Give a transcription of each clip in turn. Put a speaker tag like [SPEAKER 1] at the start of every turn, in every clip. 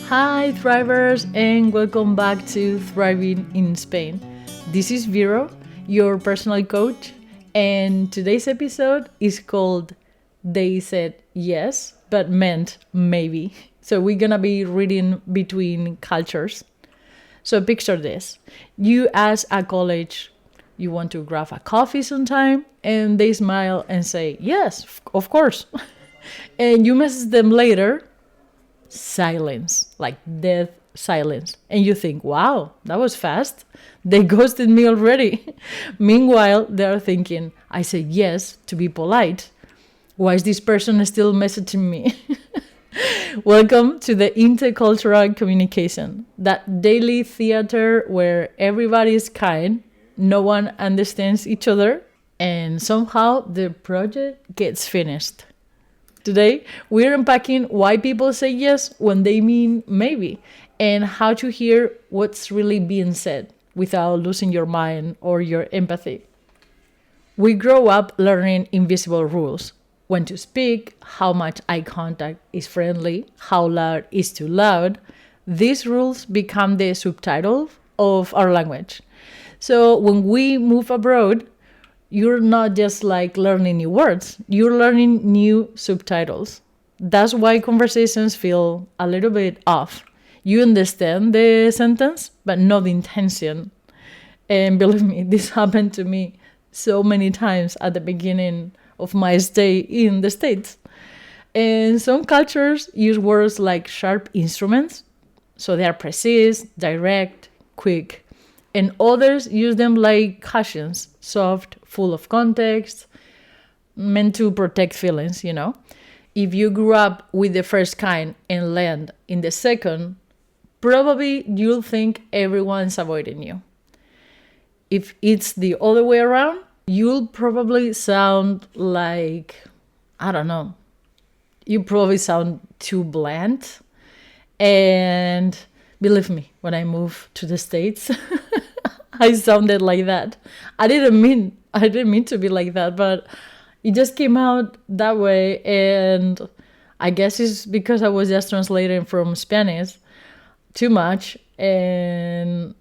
[SPEAKER 1] Hi, Thrivers, and welcome back to Thriving in Spain. This is Vero, your personal coach, and today's episode is called They Said Yes, but Meant Maybe. So we're gonna be reading between cultures. So picture this. You ask a college you want to grab a coffee sometime, and they smile and say, yes, of course. And you message them later, silence, like death silence. And you think, wow, that was fast. They ghosted me already. Meanwhile, they're thinking, I said yes to be polite. Why is this person still messaging me? Welcome to the intercultural communication, that daily theater where everybody is kind, no one understands each other, and somehow the project gets finished. Today, we're unpacking why people say yes when they mean maybe, and how to hear what's really being said without losing your mind or your empathy. We grow up learning invisible rules: when to speak, how much eye contact is friendly, how loud is too loud. These rules become the subtitle of our language. So when we move abroad, you're not just like learning new words, you're learning new subtitles. That's why conversations feel a little bit off. You understand the sentence, but not the intention. And believe me, this happened to me so many times at the beginning of my stay in the States. And some cultures use words like sharp instruments, so they are precise, direct, quick. And others use them like cushions, soft, full of context, meant to protect feelings, you know. If you grew up with the first kind and land in the second, probably you'll think everyone's avoiding you. If it's the other way around, you'll probably sound like, I don't know, you probably sound too bland. And believe me, when I moved to the States, I sounded like that. I didn't mean to be like that, but it just came out that way. And I guess it's because I was just translating from Spanish too much. And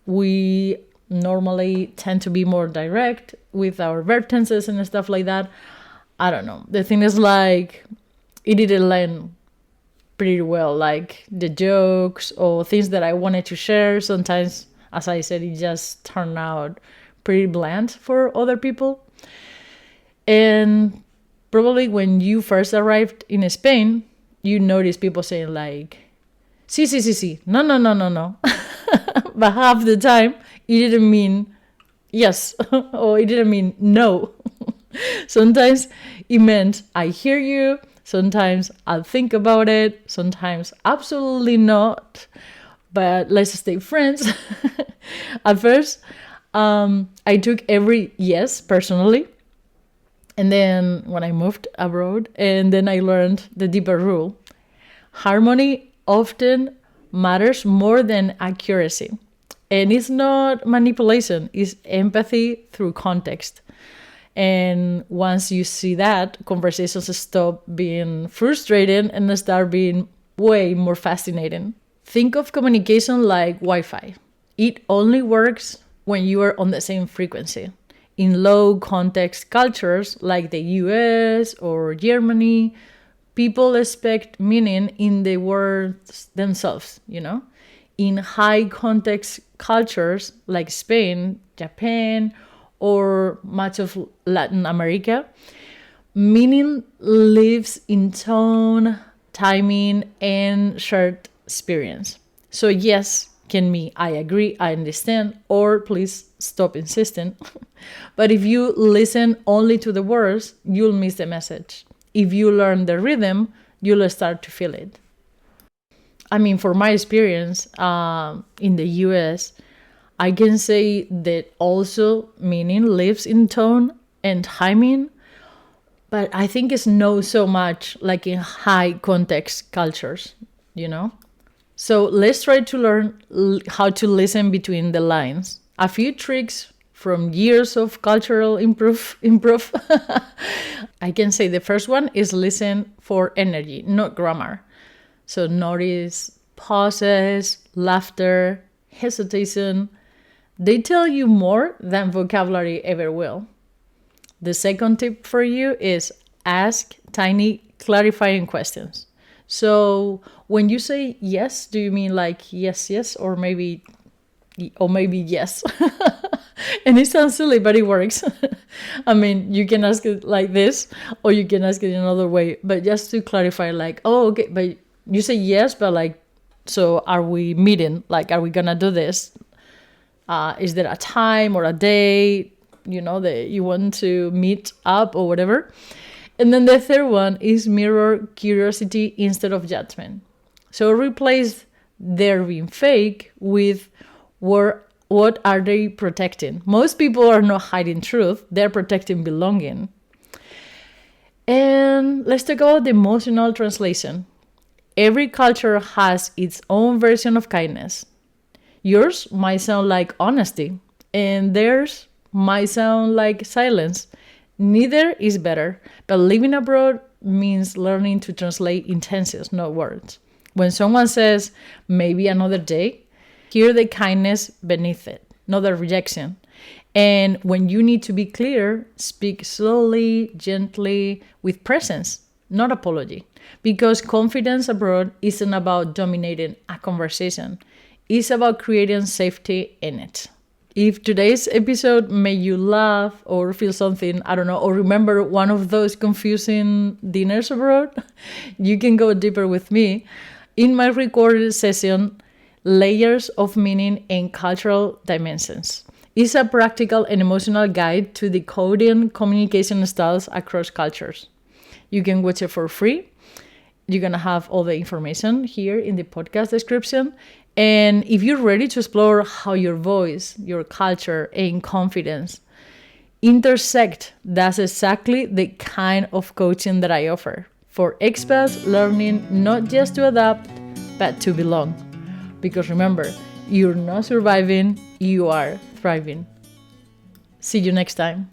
[SPEAKER 1] we normally tend to be more direct with our verb tenses and stuff like that. I don't know. The thing is, like, it didn't land pretty well, like the jokes or things that I wanted to share. Sometimes, as I said, it just turned out pretty bland for other people. And probably when you first arrived in Spain, you notice people saying like, sí, no. But half the time, it didn't mean yes, or it didn't mean no. Sometimes it meant I hear you. Sometimes I'll think about it. Sometimes absolutely not. But let's stay friends. At first, I took every yes personally. And then when I moved abroad, and then I learned the deeper rule. Harmony often matters more than accuracy. And it's not manipulation, it's empathy through context. And once you see that, conversations stop being frustrating and start being way more fascinating. Think of communication like Wi-Fi. It only works when you are on the same frequency. In low context cultures like the US or Germany, people expect meaning in the words themselves, you know? In high context cultures like Spain, Japan, or much of Latin America, meaning lives in tone, timing, and shared experience. So yes can mean I agree, I understand, or please stop insisting. But if you listen only to the words, you'll miss the message. If you learn the rhythm, you'll start to feel it. I mean, for my experience in the US, I can say that also meaning lives in tone and timing, but I think it's not so much like in high context cultures, you know? So let's try to learn how to listen between the lines. A few tricks from years of cultural improv. I can say the first one is listen for energy, not grammar. So notice pauses, laughter, hesitation. They tell you more than vocabulary ever will. The second tip for you is ask tiny clarifying questions. So when you say yes, do you mean like yes, yes, or maybe yes? And it sounds silly, but it works. I mean, you can ask it like this, or you can ask it in another way. But just to clarify, like, oh, okay, but you say yes, but like, so are we meeting? Like, are we gonna do this? Is there a time or a day, that you want to meet up or whatever? And then the third one is mirror curiosity instead of judgment. So replace their being fake with what are they protecting? Most people are not hiding truth, they're protecting belonging. And let's talk about the emotional translation. Every culture has its own version of kindness. Yours might sound like honesty, and theirs might sound like silence. Neither is better, but living abroad means learning to translate intentions, not words. When someone says, maybe another day, hear the kindness beneath it, not the rejection. And when you need to be clear, speak slowly, gently, with presence, not apology. Because confidence abroad isn't about dominating a conversation. It's about creating safety in it. If today's episode made you laugh or feel something, I don't know, or remember one of those confusing dinners abroad, you can go deeper with me in my recorded session, Layers of Meaning and Cultural Dimensions. It's a practical and emotional guide to decoding communication styles across cultures. You can watch it for free. You're going to have all the information here in the podcast description. And if you're ready to explore how your voice, your culture, and confidence intersect, that's exactly the kind of coaching that I offer for expats learning not just to adapt, but to belong. Because remember, you're not surviving, you are thriving. See you next time.